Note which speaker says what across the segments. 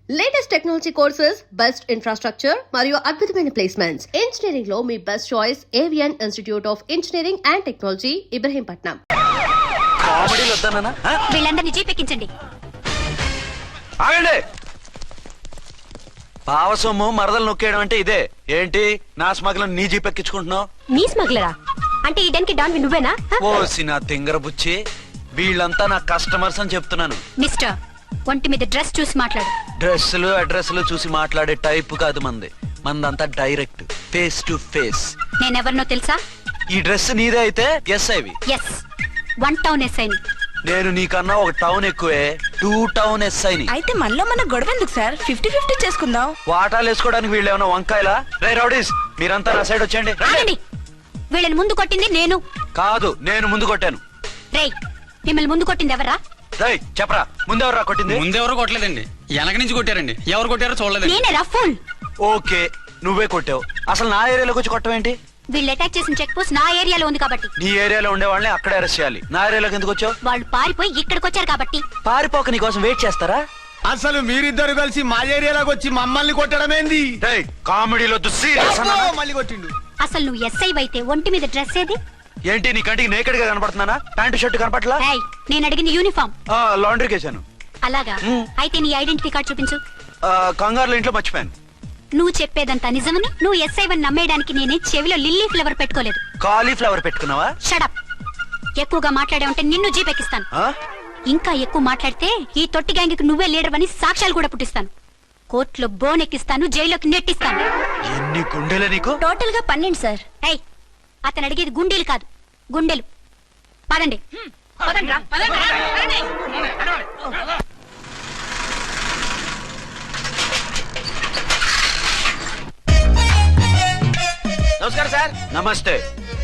Speaker 1: Latest technology courses, best infrastructure మరియు అద్భుతమైన placements. Engineering లో మీ best choice Avion institute of engineering and technology, Ibrahimpatnam.
Speaker 2: కామెడీలు వద్దానా?
Speaker 3: వీళ్ళందరినీ జీపెక్కించండి.
Speaker 2: ఆగండి. పావసొమ్ము మరదలు నొక్కేయడం అంటే ఇదే. ఏంటి నా స్మగ్లర్ నీ జీపెక్కించుకుంటున్నావు?
Speaker 3: నీ స్మగ్లరా అంటే ఈ డెన్కి డాన్ నువ్వేనా?
Speaker 2: ఓసి నా తింగర బుచ్చి, వీళ్ళంతా నా కస్టమర్స్ అని చెప్తున్నాను.
Speaker 3: మిస్టర్, ఒంటి మీద డ్రెస్ చూసి మాట్లాడు.
Speaker 2: డ్రెస్సులు అడ్రస్లు చూసి మాట్లాడే టైప్ కాదు మంది. మందంతా డైరెక్ట్, ఫేస్ టు ఫేస్.
Speaker 3: నేనెవరినో తెలుసా?
Speaker 2: ఈ డ్రెస్ నీదే అయితే ఎస్ఐవి.
Speaker 3: ఎస్, 1 టౌన్ ఎస్ఐని.
Speaker 2: నేను నీకన్నా ఒక టౌన్ ఎక్కువే, 2 టౌన్ ఎస్ఐని.
Speaker 4: అయితే మనలో మన గొడవ ఎందుకు సార్? 50-50 చేసుకుందాం.
Speaker 2: వాటాలు వేసుకోవడానికి వీళ్ళు ఏమైనా వంకాయలా? రే రౌడీస్, మీరంతా నా సైడ్ వచ్చేయండి.
Speaker 3: ఆగండి. వీళ్ళని ముందు కొట్టింది నేను
Speaker 2: కాదు, నేను ముందు కొట్టాను.
Speaker 3: రేయ్, మిమ్మల్ని ముందు కొట్టింది ఎవరా?
Speaker 2: రేయ్ చెప్పరా, ముందెవరా కొట్టింది?
Speaker 5: ముందెవరో కొట్టలేదండి, వెనక నుంచి కొట్టారండి. ఎవరు కొట్టారో చూడలేదండి.
Speaker 3: నేనే రఫూల్.
Speaker 2: ఓకే, నువ్వే కొట్టావు. అసలు నా ఏరియాలోకి వచ్చి కొట్టవేంటి?
Speaker 3: వీళ్ళు అటాక్ చేసిన చెక్ పోస్ట్ నా ఏరియాలో ఉంది కాబట్టి.
Speaker 2: నీ ఏరియాలో ఉండే వాళ్ళని అక్కడే అరెస్ట్ చేయాలి. నా ఏరియాలోకి ఎందుకు వచ్చావు?
Speaker 3: వాళ్ళు పారిపోయి ఇక్కడికి వచ్చారు కాబట్టి.
Speaker 2: పారిపోక నీ కోసం వెయిట్ చేస్తారా?
Speaker 6: అసలు మీరిద్దరు కలిసి మా ఏరియాలోకి వచ్చి మమ్మల్ని కొట్టడమేంది?
Speaker 2: కామెడీలో సీరియస్
Speaker 6: మళ్ళీ కొట్టిండు.
Speaker 3: అసలు నువ్వు ఎస్ఐ అయితే ఒంటి మీద డ్రెస్ ఏది?
Speaker 2: ఏంటి నీ కంటికి నేకెడ్ గా కనపడుతున్నానా? Pant shirt కనపట్లా?
Speaker 3: ఏయ్, నేను అడిగింది యూనిఫామ్.
Speaker 2: లాండ్రీకి వేసాను.
Speaker 3: అలాగా? అయితే నీ ఐడెంటిటీ కార్డ్ చూపించు.
Speaker 2: కంగారులో ఇంట్లో మర్చిపోయాను.
Speaker 3: నువ్వు చెప్పేదంతా నిజమని నువ్వు ఎస్ఐ వన్ నమ్మేయడానికి నేనే చెవిలో లిల్లీ ఫ్లవర్ పెట్టుకోలేదు.
Speaker 2: కాలీఫ్లవర్ పెట్టుకున్నావా?
Speaker 3: షడప్. ఎక్కువగా మాట్లాడే ఉంటే నిన్ను జీపెక్కిస్తాను. ఇంకా ఎక్కువ మాట్లాడితే ఈ తొట్టి గ్యాంగ్కి నువ్వే లీడర్ అని సాక్ష్యాలు కూడా పుట్టిస్తాను. కోర్టులో బోన్ ఎక్కిస్తాను, జైల్లోకి నెట్టిస్తాను.
Speaker 2: ఎన్ని గుండెలు నీకు?
Speaker 3: టోటల్ గా 12 సార్. ఏయ్, అతను అడిగేది గుండెలు కాదు, గుండెలు. పదండి.
Speaker 6: నమస్కారం సార్.
Speaker 2: నమస్తే.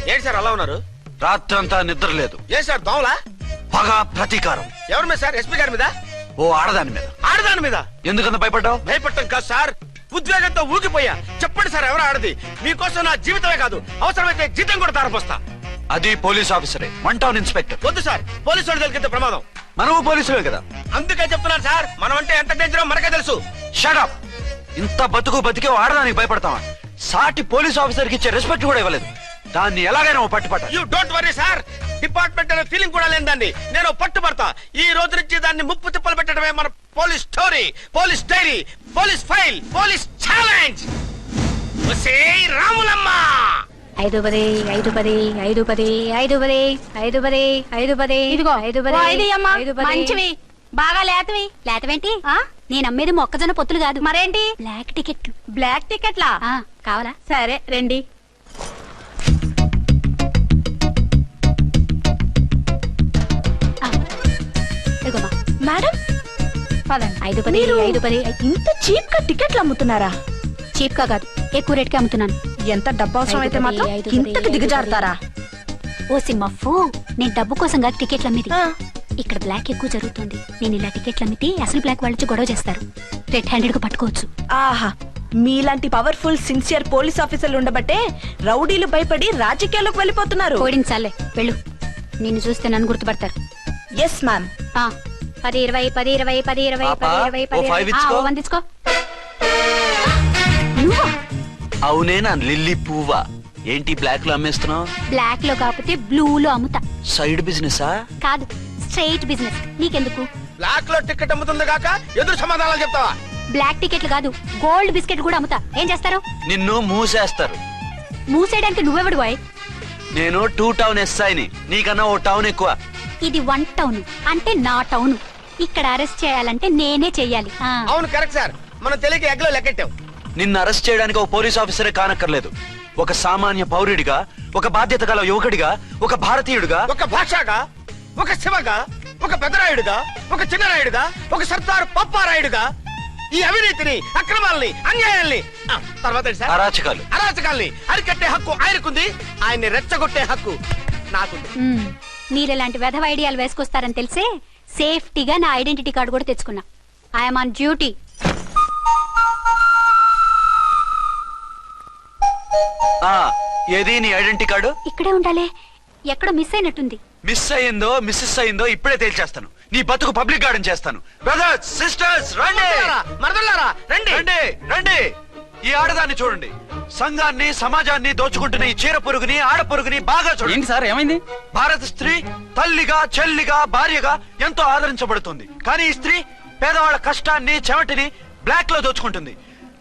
Speaker 6: ఏంటి సార్ అలా ఉన్నారు?
Speaker 2: రాత్రంతా నిద్ర లేదు.
Speaker 6: ఏ సార్ దోమలా?
Speaker 2: పగ ప్రతీకారం.
Speaker 6: ఎవరి మీద సార్? ఎస్పీ గారి మీద?
Speaker 2: ఓ ఆడదాని మీద.
Speaker 6: ఆడదాని మీద?
Speaker 2: ఎందుకంత భయపడ్డావు?
Speaker 6: భయపడటం కాదు సార్, ఉద్వేగంతో ఊగిపోయా. చెప్పండి సార్, ఎవరు ఆడది? మీకోసం నా జీవితమే కాదు, అవసరమైతే జీతం కూడా తారపోస్తా.
Speaker 2: అది పోలీస్ ఆఫీసరే, 1 టౌన్ ఇన్స్పెక్టర్.
Speaker 6: వద్దు సార్, పోలీసు వాడు దొరికితే ప్రమాదం.
Speaker 2: మనము పోలీసులే కదా.
Speaker 6: అందుకే చెప్తున్నాను సార్, మనం అంటే ఎంత డేంజరో మనకే తెలుసు.
Speaker 2: షడప్. ఇంత బతికే ఆడదానికి భయపడతావా? సాటి పోలీస్ ఆఫీసర్ కి ఇచ్చే రెస్పెక్ట్ కూడా ఇవ్వలేదు. దాన్ని ఎలాగైనా పట్టుపట్ట.
Speaker 6: You don't worry sir, department అనే ఫీలింగ్ కూడా లేని దాన్ని నేను పట్టుపడతా. ఈ రోజు నుంచి దాన్ని ముప్పు తిప్పలు పెట్టడమే మన police story, police diary, police file, police challenge. Ramulamma
Speaker 3: 5-10 5-10 5-10 5-10 5-10 5-10. ఇదిగో 5-10 మంచివి, బాగా లేతవి. లేతవేంటి? నేను అమ్మేది మొక్కజొన్న పొత్తులు కాదు. మరేంటి? బ్లాక్ టికెట్లు. బ్లాక్ టికెట్లా? కావాలా? సరే రండి.
Speaker 4: మేడం
Speaker 3: 5-10 5-10.
Speaker 4: ఇంత చీప్ గా టికెట్లు అమ్ముతున్నారా?
Speaker 3: చీప్ గా కాదు, ఎక్కువ రేట్ కి అమ్ముతున్నాను.
Speaker 4: ఎంత డబ్బు అవసరం అయితే మాత్రం ఇంతకు దిగజారుతారా?
Speaker 3: ఓ సిమ్మఫు, నేను డబ్బు కోసం కాదు టికెట్లు అమ్మేది. ఇక్కడ బ్లాక్ ఎక్కువ జరుగుతుంది. నేను ఇలా టికెట్లు అమ్మితే అసలు బ్లాక్ వాళ్ళు వచ్చి గొడవ చేస్తారు. రెడ్ హ్యాండెడ్ గా పట్టుకోవచ్చు.
Speaker 4: ఆహా, మీలాంటి పవర్ఫుల్ సిన్సియర్ పోలీస్ ఆఫీసర్లు ఉండబట్టే రౌడీలు భయపడి రాజకీయాల్లోకి వెళ్ళిపోతున్నారు.
Speaker 3: ఓడించాలే, వెళ్ళు. నిన్ను చూస్తే నన్ను గుర్తుపడతారు.
Speaker 4: Yes ma'am.
Speaker 3: 10-20 10-20 10-20
Speaker 2: పాపా,
Speaker 3: 10-20
Speaker 2: ఓ 5 ఇచ్చుకో.
Speaker 3: 10 తీసుకో. నువ్వా?
Speaker 2: అవునే, నా లిల్లీ పువ్వా. ఏంటి బ్లాక్ లో అమ్మేస్తున్నావు?
Speaker 3: బ్లాక్ లో కాకపోతే బ్లూ లో అమ్ముతా.
Speaker 2: సైడ్ బిజినెసా?
Speaker 3: కాదు, స్ట్రైట్ బిజినెస్. నీకెందుకు?
Speaker 6: బ్లాక్ లో టికెట్ అమ్ముతుంది కాక ఎదురు సమాధానాలు చెప్తావా?
Speaker 3: బ్లాక్ టికెట్లు కాదు, గోల్డ్ బిస్కెట్ కూడా అమ్ముతా. ఏం చేస్తారు?
Speaker 2: నిన్ను మూసేస్తారు.
Speaker 3: మూసేయడానికి నువ్వెవడు బాయ్?
Speaker 2: నేను 2 టౌన్ ఎస్ఐని, నీకన్నా ఓ టౌన్ ఎక్కువ.
Speaker 3: ఇది 1 టౌన్ అంటే నా టౌన్. ఇక్కడ అరెస్ట్ చేయాలంటే నేనే చెయ్యాలి.
Speaker 6: అవును కరెక్ట్ సార్, మనం తెలియక ఎగ్లో లెక్కెట్టాం.
Speaker 2: నిన్ను అరెస్ట్ చేయడానికి ఒక పోలీస్ ఆఫీసరే కానక్కర్లేదు. ఒక సామాన్య పౌరుడిగా, ఒక బాధ్యత గల యువకుడిగా, ఒక భారతీయుడిగా,
Speaker 6: ఒక భాషగా, ఒక శివగా, ఒక పెద్దరాయుడుగా, ఒక చిన్నరాయుడుగా, ఒక సర్దార్ పప్పారాయుడుగా ఈ అవినీతిని, అక్రమాలని, అన్యాయాల్ని, తర్వాత అరాచకాల్ని అరికట్టే హక్కు ఆయనకుంది. ఆయన్ని రెచ్చగొట్టే హక్కు నాకుంది.
Speaker 3: మీరు ఇలాంటి వెధవ ఐడియాలు వేసుకొస్తారని తెలిసే సేఫ్టీగా నా ఐడెంటిటీ కార్డు కూడా తెచ్చుకున్నా. I'm on duty.
Speaker 2: ఏది నీ ఐడెంటిటీ కార్డు?
Speaker 3: ఇక్కడే ఉండాలి, ఎక్కడో మిస్ అయినట్టుంది.
Speaker 2: మిస్ అయిందో మిస్సెస్ అయిందో ఇప్పుడే తేల్చేస్తాను. నీ బతుకు పబ్లిక్ గార్డెన్ చేస్తాను. బ్రదర్స్ సిస్టర్స్ రండి.
Speaker 6: మరదల్లారా రండి
Speaker 2: రండి రండి ఈ ఆడదాన్ని చూడండి. సంఘాన్ని సమాజాన్ని దోచుకుంటున్న ఈ చీర పురుగుని ఆడ పురుగుని బాగా చూడండి.
Speaker 5: ఏంటి సార్ ఏమైంది?
Speaker 2: భారత స్త్రీ తల్లిగా చెల్లిగా భార్యగా ఎంతో ఆదరించబడుతుంది. కానీ ఈ స్త్రీ పేదవాళ్ళ కష్టాన్ని చెమటిని బ్లాక్ లో దోచుకుంటుంది.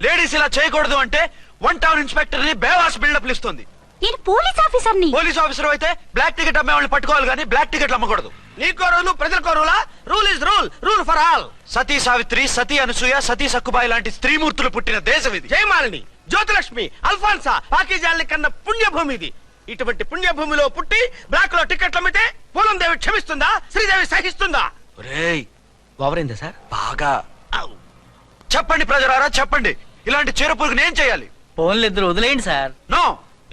Speaker 2: లేడీస్ ఇలా చేయకూడదు అంటే 1 టౌన్ ఇన్స్పెక్టర్ ని బేవాస్ బిల్డప్ ఇస్తుంది.
Speaker 3: నేను పోలీస్ ఆఫీసర్ని.
Speaker 2: పోలీస్ ఆఫీసర్ అయితే బ్లాక్ టికెట్ అమ్మే వాళ్ళని పట్టుకోవాలి కానీ బ్లాక్ టికెట్లు అమ్మకూడదు.
Speaker 6: నీకో రూలు ప్రజలకో రూలా? Rule is rule, rule for all.
Speaker 2: Sati Savitri, Sati Anasuya, Sati Sakkubai లాంటి స్త్రీమూర్తులు పుట్టిన దేశం ఇది.
Speaker 6: జయమాలిని, జ్యోతిలక్ష్మి, అల్ఫాన్సా, పాకిజాల్ని కన్న పుణ్యభూమి ఇది. ఇటువంటి పుణ్యభూమిలో పుట్టి బ్లాక్ లో టికెట్లు అమ్మితే పూలందేవి క్షమిస్తుందా? శ్రీదేవి సహిస్తుందా?
Speaker 2: ఒరేయ్
Speaker 6: ఓవరైందా సార్?
Speaker 2: బాగా చెప్పండి ప్రజలారా, చెప్పండి. ఇలాంటి చీర పురుగుని ఏం చేయాలి?
Speaker 5: ఫోన్లు ఇద్దరు వదిలేయండి సార్.
Speaker 2: నో,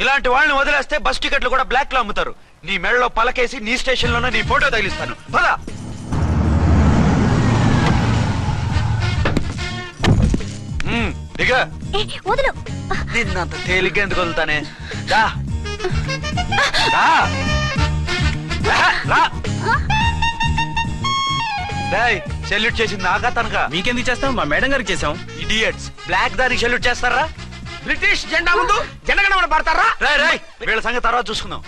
Speaker 2: ఇలాంటి వాళ్ళని వదిలేస్తే బస్ టికెట్లు కూడా బ్లాక్ లో అమ్ముతారు. నీ మెడలో పలకేసి నీ స్టేషన్ లోనే నీ ఫోటో తగిలిస్తాను. పద. దిగ.
Speaker 3: వదులు.
Speaker 2: నిన్నంత తేలిగ్గా ఎందుకు వదులుతానే? రా. రా. రా. రేయ్, సెల్యూట్ చేసింది నాకా తనకా?
Speaker 5: మీకెందుకు చేస్తాం? మా మేడం గారికి చేసాం.
Speaker 2: ఇడియట్స్, బ్లాక్ దానికి సెల్యూట్ చేస్తారా?
Speaker 6: బ్రిటిష్ జెండా ముందు జనగణమన పడతారా?
Speaker 2: రాయ్ రాయ్, వీళ్ళ సంగతి తర్వాత చూసుకుందాం.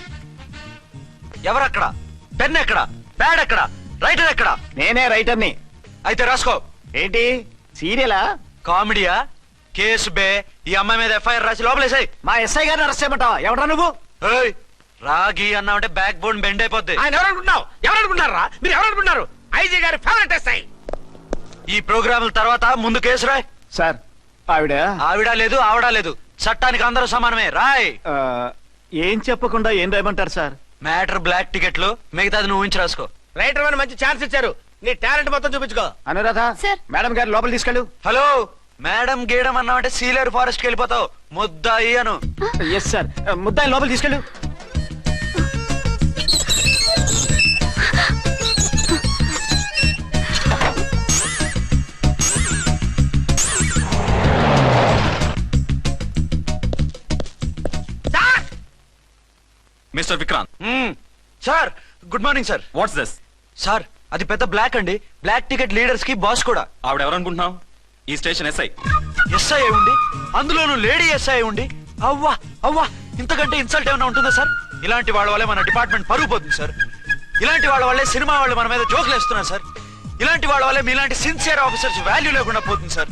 Speaker 2: ఎవరక్కడ? పెన్ ఎక్కడ? ప్యాడ్ ఎక్కడ? రైటర్ ఎక్కడ?
Speaker 6: నేనే రైటర్ని.
Speaker 2: అయితే రాసుకో.
Speaker 6: ఏంటి సీరియలా?
Speaker 2: కామెడీయా? కేసు బే. ఈ అమ్మాయి మీద ఎఫ్ఐఆర్ రాసి లోపలేసాయి.
Speaker 6: మా ఎస్ఐ గారిని అరెస్ట్ చేయమంటావా? ఎవడా నువ్వు?
Speaker 2: ఏయ్, రాగి అన్నావంటే బ్యాక్ బోన్ బెండ్ అయిపోద్ది.
Speaker 6: ఆయన ఎవరనుకుంటున్నావు? ఎవరనుకుంటున్నారా మీరు? ఎవరనుకుంటున్నారు? ఐజీ గారి ఫేవరెట్ ఎస్ఐ.
Speaker 2: ఈ ప్రోగ్రాముల తర్వాత ముందు కేసు రాయ్.
Speaker 7: సార్ ఆవిడ
Speaker 2: ఆవిడ లేదు ఆవిడ లేదు, చట్టానికి అందరూ సమానమే. రాయ్.
Speaker 7: ఏం చెప్పకుండా ఏం రాయమంటారు సార్?
Speaker 2: మ్యాటర్ బ్లాక్ టికెట్లు, మిగతాది నువ్వు ఊహించి రాసుకో.
Speaker 6: రైటర్ అని మంచి ఛాన్స్ ఇచ్చారు. నీ టాలెంట్ మొత్తం చూపించుకో.
Speaker 7: అనురాధ,
Speaker 3: సార్.
Speaker 7: మేడం గారు లోపల తీసుకెళ్ళు.
Speaker 2: హలో, మేడం గీయడం అన్నావంటే సీలేరు ఫారెస్ట్ కి వెళ్ళిపోతావు. ముద్దాయి అను.
Speaker 7: ఎస్ సార్, ముద్దాయి లోపల తీసుకెళ్ళు.
Speaker 5: Mister Vikrant,
Speaker 2: sir, good morning sir.
Speaker 5: What's this?
Speaker 2: Sir, అది పెద్ద బ్లాక్ అండి. బ్లాక్ టికెట్ లీడర్స్ కి బాస్ కూడా.
Speaker 5: ఆవిడ ఎవరనుకుంటున్నావు? ఈ స్టేషన్ ఎస్ఐ.
Speaker 2: ఎస్ఐ ఉండి, అందులోనూ లేడీ ఎస్ఐ ఉండి, అవ్వా అవ్వా, ఇంతకంటే ఇన్సల్ట్ ఏమైనా ఉంటుందా సార్? ఇలాంటి వాళ్ళ వల్లే మన డిపార్ట్మెంట్ పరుగు పోతుంది సార్. ఇలాంటి వాళ్ళ వల్లే సినిమా వాళ్ళు మన మీద జోకులు వేస్తున్నారు సార్. ఇలాంటి వాళ్ళ వల్లే మీలాంటి సిన్సియర్ ఆఫీసర్స్ వాల్యూ లేకుండా పోతుంది సార్.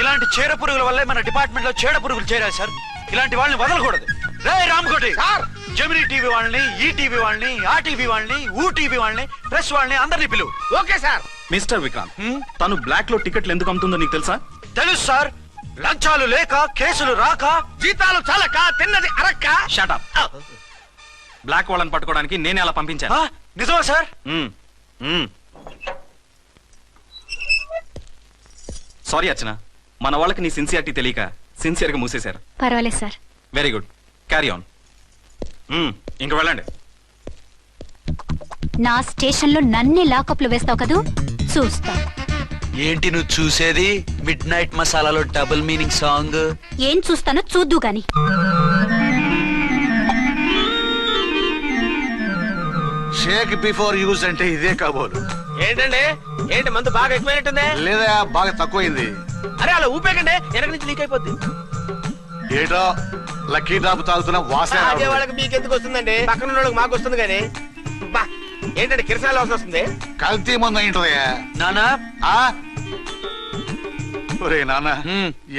Speaker 2: ఇలాంటి చీడ పురుగుల వల్లే మన డిపార్ట్మెంట్ లో చీడ పురుగులు చేరాయి సార్. ఇలాంటి వాళ్ళని వదలకూడదు. రే రామకోటి
Speaker 6: సార్,
Speaker 2: జమినీ టీవీ వాళ్ళని, ఈ టీవీ వాళ్ళని, ఆ టీవీ వాళ్ళని, ఊ టీవీ వాళ్ళని, ప్రెస్ వాళ్ళని అందరినీ పిలువు.
Speaker 6: Okay sir.
Speaker 5: మిస్టర్ విక్రాంత్, తను బ్లాక్ లో టికెట్లు ఎందుకు అమ్ముతుందో నీకు తెలుసా?
Speaker 2: తెలుసు సార్. లంచాలు లేక, కేసులు రాక,
Speaker 6: జీతాలు చాలక, తిన్నది అరక్క.
Speaker 5: షటప్. బ్లాక్ వాళ్ళని పట్టుకోవడానికి నేనే అలా పంపించాను.
Speaker 2: నిజమా సార్?
Speaker 5: సారీ అర్చన, మన వాళ్ళకి నీ సిన్సియారిటీ తెలియక సిన్సియర్ గా మూసేశారు.
Speaker 3: పర్వాలేదు sir.
Speaker 5: Very good, carry on. ఇంక వెళ్ళండి.
Speaker 3: నా స్టేషన్ లో నన్నే లాకప్ లో వేస్తావు కదూ, చూస్తా.
Speaker 2: ఏంటి నువ్వు చూసేది? మిడ్ నైట్ మసాలాలో డబుల్ మీనింగ్ సాంగ్.
Speaker 3: ఏం చూస్తానో చూద్దు గాని.
Speaker 7: షేక్ బిఫోర్ యూజ్ అంటే ఇదే కాబోలు.
Speaker 6: ఏంటండి, ఏంటి మందు బాగా ఎక్కువైనట్టుంది?
Speaker 7: లేదా బాగా తక్కువైంది.
Speaker 6: అరే అలా ఊపేకండి, వెనక నుంచి లీక్ అయిపోద్ది.
Speaker 7: ఏటో లక్కీ డ్రాప్ తాగుతున్న వాసన
Speaker 6: అదే వాళ్ళకి మీకెందుకు వస్తుందండి? పక్కన ఉన్న వాళ్ళకి మాకు వస్తుంది కానీ. బా, ఏంటంటే కిరసాల వాసన వస్తుంది.
Speaker 7: కల్తీ మందు ఏంటదయ్యా?
Speaker 2: నానా,
Speaker 7: ఒరే నాన్న,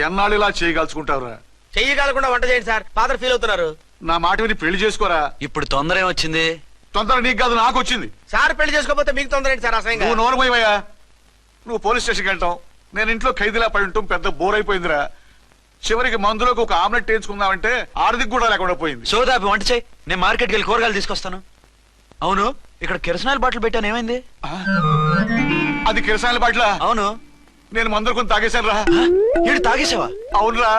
Speaker 7: ఎన్నాళ్ళు ఇలా చేయగలుచుకుంటావురా?
Speaker 6: చెయ్యగలకుండా వంట చేయండి సార్, ఫాదర్ ఫీల్ అవుతున్నారు.
Speaker 7: నా మాట విని పెళ్లి చేసుకోరా.
Speaker 2: ఇప్పుడు తొందర ఏమొచ్చింది?
Speaker 7: తొందర నీకు కాదు, నాకు వచ్చింది.
Speaker 6: సార్ పెళ్లి చేసుకోకపోతే మీకు తొందర ఏంటి సార్? అసహ్యంగా.
Speaker 7: నువ్వు నోరుమోయవయ్యా. నువ్వు పోలీస్ స్టేషన్కి వెళ్తాం, నేను ఇంట్లో ఖైదీలా పడి ఉంటాం. పెద్ద బోర్ అయిపోయిందిరా. చివరికి మందులోకి ఒక ఆమ్లెట్ వేయించుకుందామంటే ఆర్థిక కూడా లేకుండా పోయింది.
Speaker 2: సోదాపి వంట చేయి, నేను మార్కెట్కి వెళ్ళి కూరగాయలు తీసుకొస్తాను. అవును, ఇక్కడ కిరసనాయిల్ బాటిల్ పెట్టాను, ఏమైంది?
Speaker 7: అది కిరసాయల బాట్ల.
Speaker 2: అవును,
Speaker 7: నేను మందులు కొని తాగేశాను రా.
Speaker 2: ఏడు తాగేసావా?
Speaker 7: అవునురా.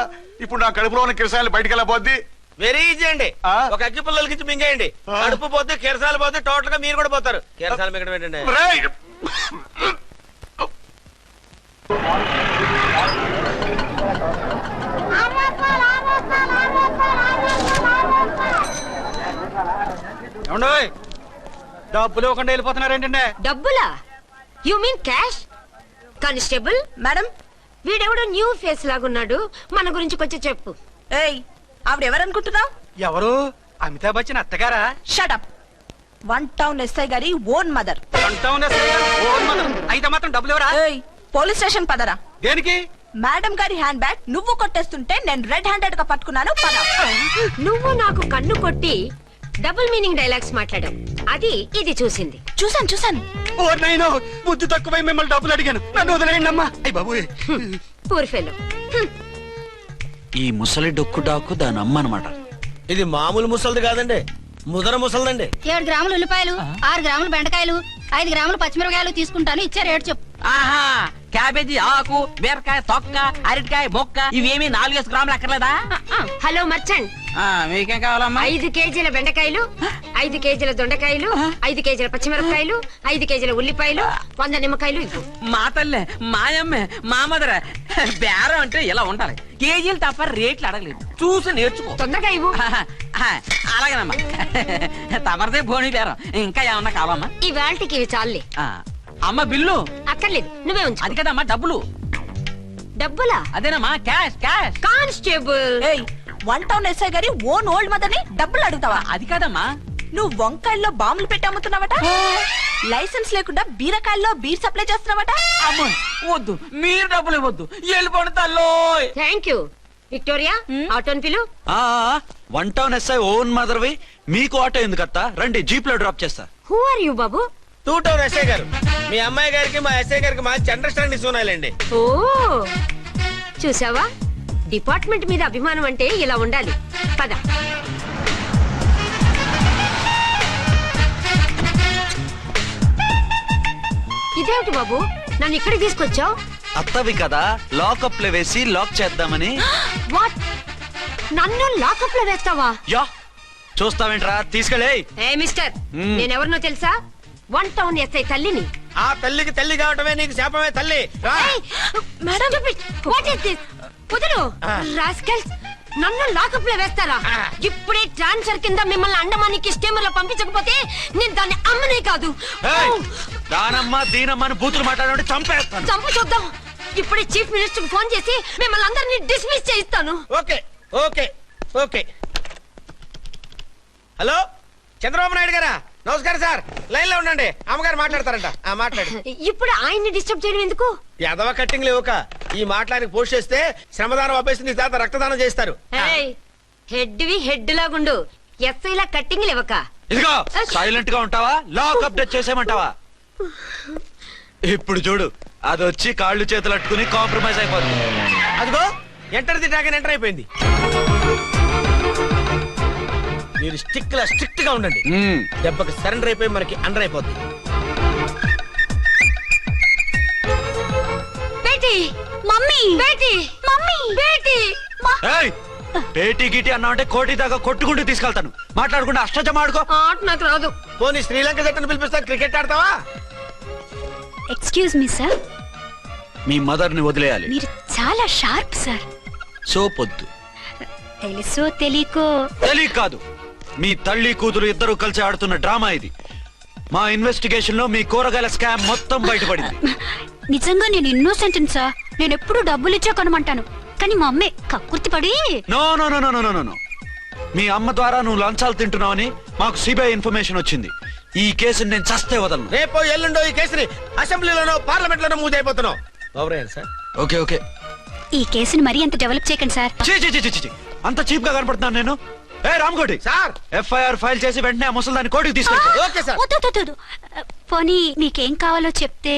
Speaker 7: ఇప్పుడు నా కడుపులో ఉన్న కిరసాయలు బయటికి వెళ్ళబోద్ది.
Speaker 6: వెరీ ఈజీ అండి. ఒక అగ్గి పుల్లలకి ఇచ్చి మింగేయండి. కడుపు పోతే కిరసాలు పోతే టోటల్ గా మీరు కూడా పోతారు. కిరసాలు మింగడం ఏంటండి?
Speaker 7: రేయ్!
Speaker 5: డబ్బులు ఇవ్వకుండా వెళ్ళిపోతున్నారు ఏంటంటే?
Speaker 8: డబ్బులా? You mean cash? Constable
Speaker 4: madam,
Speaker 8: వీడెవడో న్యూ ఫేస్ లాగున్నాడు, మన గురించి కొంచెం చెప్పు.
Speaker 4: ఏయ్ ఆవిడెవరనుకుంటున్నావు?
Speaker 6: ఎవరు? అమితాబ్ బచ్చన్ అత్తగారా?
Speaker 4: షటప్. 1 టౌన్ ఎస్ఐ గారి ఓన్ మదర్.
Speaker 6: అయితే మాత్రం డబ్బులు ఎవరా?
Speaker 4: ఏయ్ పోలీస్ స్టేషన్ పదరా.
Speaker 6: దేనికి?
Speaker 4: మేడం గారి హ్యాండ్ బ్యాగ్ నువ్వు కొట్టేస్తుంటే నేను రెడ్ హ్యాండెడ్ గా పట్టుకున్నాను. పద.
Speaker 8: నువ్వు నాకు కన్ను కొట్టి డబుల్ మీనింగ్ డైలాగ్స్ మాట్లాడావు, అది ఇది చూసింది.
Speaker 4: చూసాను.
Speaker 6: ఓ నైనో, బుద్ధి తక్కువై మిమ్మల్ని డబ్బులు అడిగాను, నన్ను వదిలేయండి అమ్మా. అయ్య బాబు,
Speaker 8: పూర్ ఫెలో.
Speaker 2: ఈ ముసలి డొక్కు డాకు దాని అమ్మ అనమాట.
Speaker 6: ఇది మామూలు ముసలిది కాదండి, ముదర ముసలిదండి.
Speaker 3: 7 గ్రాములు ఉల్లిపాయలు, 6 గ్రాములు బెండకాయలు, 5 గ్రాములు పచ్చిమిరపకాయలు తీసుకుంటాను. ఇచ్చే రేటు చెప్పు.
Speaker 9: ఆహా, క్యాబేజీ ఆకు, బీరకాయ తొక్క, అరటికాయ బొక్క, ఇవేమి 4 గ్రాములు అక్కర్లేదా?
Speaker 8: హలో మర్చండ్,
Speaker 9: మీకేం కావాలమ్మా?
Speaker 8: 5 కేజీల బెండకాయలు, 5 కేజీల దొండకాయలు, 5 కేజీల పచ్చిమిరపకాయలు, 5 కేజీల ఉల్లిపాయలు, 100 నిమ్మకాయలు ఇవ్వు.
Speaker 9: మా తల్లే, మాయమ్మే, మా మదర బేరం అంటే ఇలా ఉండాలి. కేజీలు తప్ప రేట్లు అడగలేదు, చూసి నేర్చుకో.
Speaker 8: తొందరగా ఇవ్వు.
Speaker 9: అలాగేనమ్మా. తమరిదే భోని బేరం. ఇంకా ఏమన్నా కావాలమ్మా?
Speaker 8: ఈ వేల్టికి ఇవి చాలే.
Speaker 9: అమ్మ బిల్లు
Speaker 8: అక్కర్లేదు, నువ్వే ఉంచు.
Speaker 9: అది కదమ్మా డబ్బులు.
Speaker 8: డబ్బులా?
Speaker 9: అదేనమ్మా, క్యాష్ క్యాష్.
Speaker 8: కానిస్టేబుల్.
Speaker 4: ఏయ్ 1 టౌన్ ఎస్ఐ గారి ఓన్ ఓల్డ్ మదర్ ని డబ్బులు అడుగుతావా?
Speaker 9: అది కాదమ్మా.
Speaker 4: నువ్వు వంకాయల్లో బాంబులు పెట్టి అమ్ముతున్నావట, లైసెన్స్ లేకుండా బీరకాయల్లో బీర్ సప్లై చేస్తున్నావట.
Speaker 9: అమ్మో వద్దు, మీరు డబ్బులు ఇవ్వద్దు, వెళ్ళిపోండి తల్లో.
Speaker 8: Thank you. విక్టోరియా, ఆటోన్ పిలు.
Speaker 2: 1 టౌన్ ఎస్ఐ ఓన్ మదర్వి, మీకు ఆటో ఎందుకత్తా? రండి, జీప్ లో డ్రాప్ చేస్తా.
Speaker 8: హూ ఆర్ యూ బాబు?
Speaker 6: 2 టౌన్ ఎస్ఐ గారు, మీ అమ్మాయి గారికి మా ఎస్ఐ గారికి మంచి అండర్స్టాండింగ్ ఉన్నాయండి.
Speaker 8: ఓ చూసావా, డిపార్ట్మెంట్ మీద అభిమానం అంటే ఇలా ఉండాలి. పద. ఇదేమిటి బాబు, నన్ను ఇక్కడికి తీసుకొచ్చావు?
Speaker 2: అత్తవి కదా, లాకప్ లో వేసి లాక్ చేద్దామని.
Speaker 8: వాట్, నన్ను లాకప్ లో వేస్తావా?
Speaker 2: యా, చూస్తావేంట్రా, తీసుకెళ్ళే.
Speaker 8: ఏ మిస్టర్, నేనెవరినో తెలుసా? 1 టౌన్ ఎస్ఐ తల్లిని.
Speaker 6: ఆ తల్లికి తల్లి కావటమే నీకు శాపమే తల్లి. రా.
Speaker 8: Madam, what is this? వదలు రాస్కల్స్, నన్ను లాకప్ లో వేస్తారా? ఇప్పుడే ట్రాన్స్ఫర్ కింద మిమ్మల్ని అండమానికి స్టీమర్ లో పంపించకపోతే నేను దాన్ని అమ్మనే కాదు.
Speaker 2: దానమ్మ దీనమ్మ అని బూతులు మాట్లాడే చంపేస్తాను.
Speaker 8: చంపు చూద్దాం. ఇప్పుడే చీఫ్ మినిస్టర్ కి ఫోన్ చేసి మిమ్మల్ని అందరినీ డిస్మిస్ చేయిస్తాను.
Speaker 6: Okay okay okay. Hello, Chandrababu Naidu గారా? నమస్కారం సార్, లైన్ లో ఉండండి, అమ్మగారు మాట్లాడతారంట. మాట్లాడు.
Speaker 8: ఇప్పుడు ఆయన్ని డిస్టర్బ్ చేయడం ఎందుకు?
Speaker 6: ఎదవ కట్టింగ్ లేవుక ఈ మాట్లాడికి పోస్ట్ చేస్తే శ్రమదానం అభ్యసి నీ తాత రక్తదానం చేస్తారు.
Speaker 8: హెడ్ హెడ్ లాగుండు, ఎస్ఐ లా కట్టింగ్ లేవక.
Speaker 2: ఇదిగో సైలెంట్ గా ఉంటావా, లాక్ అప్డేట్ చేసేమంటావా? ఇప్పుడు చూడు, అది వచ్చి కాళ్ళు చేతులు అట్టుకుని కాంప్రమైజ్ అయిపోతుంది.
Speaker 6: అదిగో ఎంటర్ ది డ్రాగన్ ఎంటర్ అయిపోయింది. మీరు స్ట్రిక్ట్ గా ఉండండి, దెబ్బకి సరెండర్ అయిపోయి మనకి అండర్ అయిపోద్ది.
Speaker 8: బేటీ, మమ్మీ, బేటీ, మమ్మీ, బేటీ.
Speaker 2: పేటీ గిటి అన్నా అంటే కోటి దాకా కొట్టుకుంటూ తీసుకెళ్తాను. మాట్లాడుకుంటే అష్టజమ ఆడుకో.
Speaker 8: ఆట నాకు రాదు.
Speaker 6: పోనీ శ్రీలంక జట్టును పిలిపిస్తా, క్రికెట్ ఆడతావా?
Speaker 3: ఎక్స్క్యూజ్ మీ సార్,
Speaker 2: మీ మదర్ ని వదిలేయాలి.
Speaker 3: మీరు చాలా షార్ప్ సార్.
Speaker 2: సోపొద్దు.
Speaker 3: తెలుసో తెలియకో.
Speaker 2: తెలియ కాదు, మీ తల్లి కూతురు ఇద్దరు కలిసి ఆడుతున్న డ్రామా ఇది. మా ఇన్వెస్టిగేషన్ లో మీ కూరగాయల స్కామ్ మొత్తం బయటపడింది.
Speaker 3: నిజంగా నేను ఇన్నోసెంట్ సార్. నేను ఎప్పుడు డబ్బులు ఇచ్చా కొనమంటాను, కానీ మా అమ్మే కక్కుర్తి పడి.
Speaker 2: No no no no no no. మీ అమ్మ ద్వారా నువ్వు లంచాలు తింటున్నావని మాకు సిబిఐ ఇన్ఫర్మేషన్ వచ్చింది. ఈ కేసుని నేను చస్తే వదలను.
Speaker 6: రేపో ఎల్లుండో ఈ కేసుని అసెంబ్లీలోనో పార్లమెంట్ లోనో మూవ్ అయిపోతున్నావు. Sir
Speaker 2: okay okay.
Speaker 3: ఈ కేసుని మరీ అంత డెవలప్ చేయకండి సార్.
Speaker 2: అంత చీప్ గా కనపడుతున్నాను నేను? ఏ రామ్కోటి
Speaker 6: సార్,
Speaker 2: ఎఫ్ఐఆర్ ఫైల్ చేసి వెంటనే ఆ ముసలి దాన్ని కోర్టుకి తీసుకెళ్ళి.
Speaker 6: Okay sir.
Speaker 3: పోనీ మీకేం కావాలో చెప్తే.